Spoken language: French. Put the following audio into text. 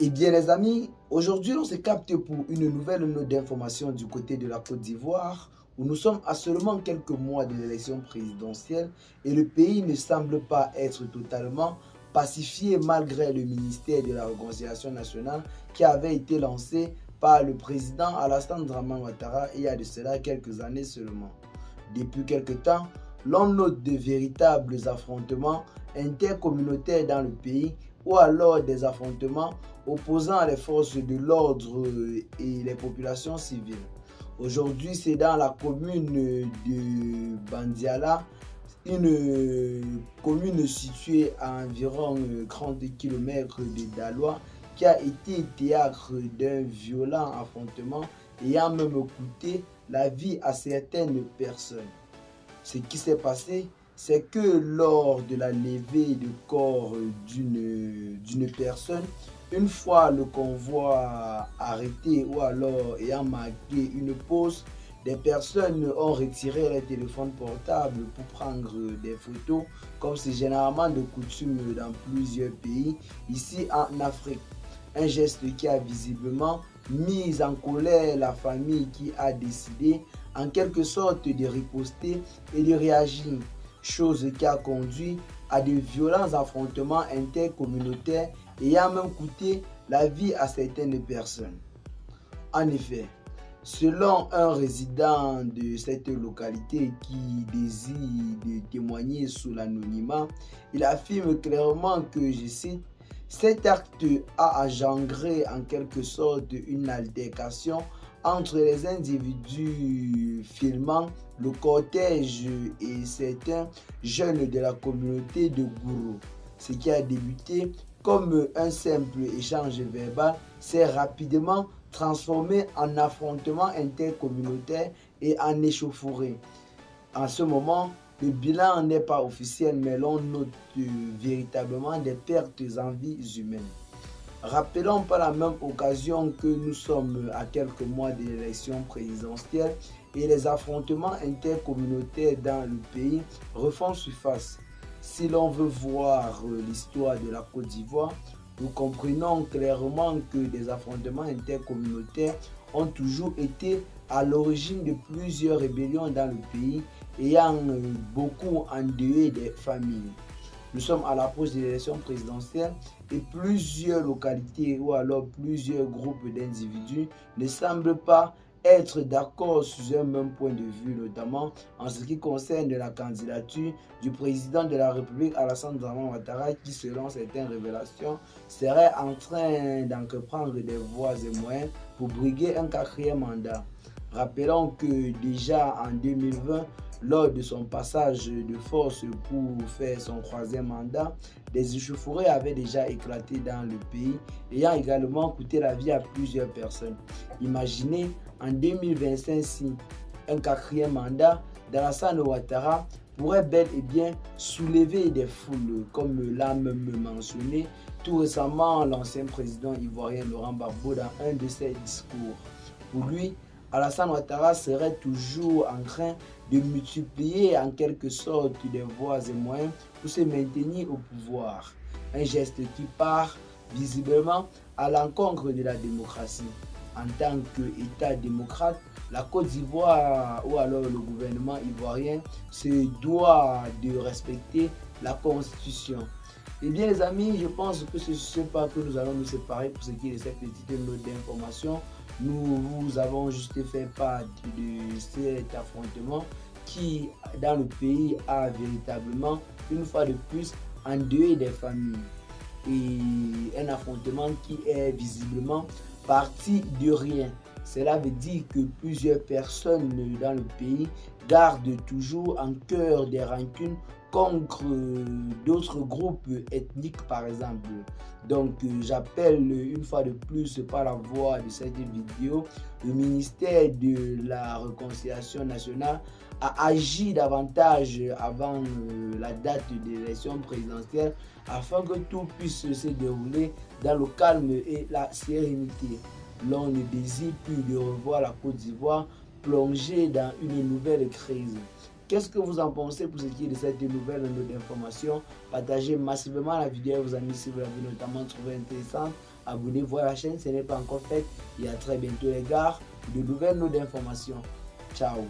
Eh bien les amis, aujourd'hui on se capte pour une nouvelle note d'information du côté de la Côte d'Ivoire où nous sommes à seulement quelques mois de l'élection présidentielle et le pays ne semble pas être totalement pacifié malgré le ministère de la Réconciliation nationale qui avait été lancé par le président Alassane Dramane Ouattara il y a de cela quelques années seulement. Depuis quelques temps, l'on note de véritables affrontements intercommunautaires dans le pays ou alors des affrontements opposant les forces de l'ordre et les populations civiles. Aujourd'hui, c'est dans la commune de Bandiala, une commune située à environ 30 km de Daloa, qui a été théâtre d'un violent affrontement ayant même coûté la vie à certaines personnes. Ce qui s'est passé, c'est que lors de la levée de corps d'une personne, une fois le convoi arrêté ou alors ayant marqué une pause, des personnes ont retiré les téléphones portables pour prendre des photos, comme c'est généralement de coutume dans plusieurs pays, ici en Afrique. Un geste qui a visiblement mis en colère la famille qui a décidé en quelque sorte de riposter et de réagir, chose qui a conduit à de violents affrontements intercommunautaires ayant même coûté la vie à certaines personnes. En effet, selon un résident de cette localité qui désire de témoigner sous l'anonymat, il affirme clairement que, je cite, cet acte a engendré en quelque sorte une altercation entre les individus filmant le cortège et certains jeunes de la communauté de Gourou. Ce qui a débuté comme un simple échange verbal s'est rapidement transformé en affrontement intercommunautaire et en échauffourée. En ce moment, le bilan n'est pas officiel, mais l'on note véritablement des pertes en vies humaines. Rappelons par la même occasion que nous sommes à quelques mois de l'élection présidentielle et les affrontements intercommunautaires dans le pays refont surface. Si l'on veut voir l'histoire de la Côte d'Ivoire, nous comprenons clairement que des affrontements intercommunautaires ont toujours été à l'origine de plusieurs rébellions dans le pays, ayant beaucoup endeuillé des familles. Nous sommes à l'approche de l'élection présidentielle et plusieurs localités ou alors plusieurs groupes d'individus ne semblent pas être d'accord sur un même point de vue, notamment en ce qui concerne la candidature du président de la République Alassane Dramane Ouattara qui, selon certaines révélations, serait en train d'entreprendre des voies et moyens pour briguer un quatrième mandat. Rappelons que déjà en 2020, lors de son passage de force pour faire son troisième mandat, des échauffourées avaient déjà éclaté dans le pays, ayant également coûté la vie à plusieurs personnes. Imaginez en 2025 si un quatrième mandat d'Alassane Ouattara pourrait bel et bien soulever des foules, comme l'a même mentionné tout récemment l'ancien président ivoirien Laurent Gbagbo dans un de ses discours. Pour lui, Alassane Ouattara serait toujours en train de multiplier en quelque sorte des voies et moyens pour se maintenir au pouvoir. Un geste qui part visiblement à l'encontre de la démocratie. En tant qu'État démocrate, la Côte d'Ivoire ou alors le gouvernement ivoirien se doit de respecter la Constitution. Eh bien les amis, je pense que ce n'est pas que nous allons nous séparer pour ce qui est de cette petite note d'information. Nous vous avons juste fait part de cet affrontement qui, dans le pays, a véritablement, une fois de plus, endeuillé des familles. Et un affrontement qui est visiblement parti de rien. Cela veut dire que plusieurs personnes dans le pays gardent toujours en cœur des rancunes contre d'autres groupes ethniques par exemple. Donc j'appelle une fois de plus par la voix de cette vidéo le ministère de la Réconciliation nationale à agir davantage avant la date de l'élection présidentielle afin que tout puisse se dérouler dans le calme et la sérénité. L'on ne désire plus de revoir la Côte d'Ivoire plongée dans une nouvelle crise. Qu'est-ce que vous en pensez pour ce qui est de cette nouvelle note d'information? Partagez massivement la vidéo, vos amis si vous l'avez notamment trouvé intéressante. Abonnez-vous à la chaîne, ce n'est pas encore fait. Et à très bientôt les gars, de nouvelles notes d'information. Ciao.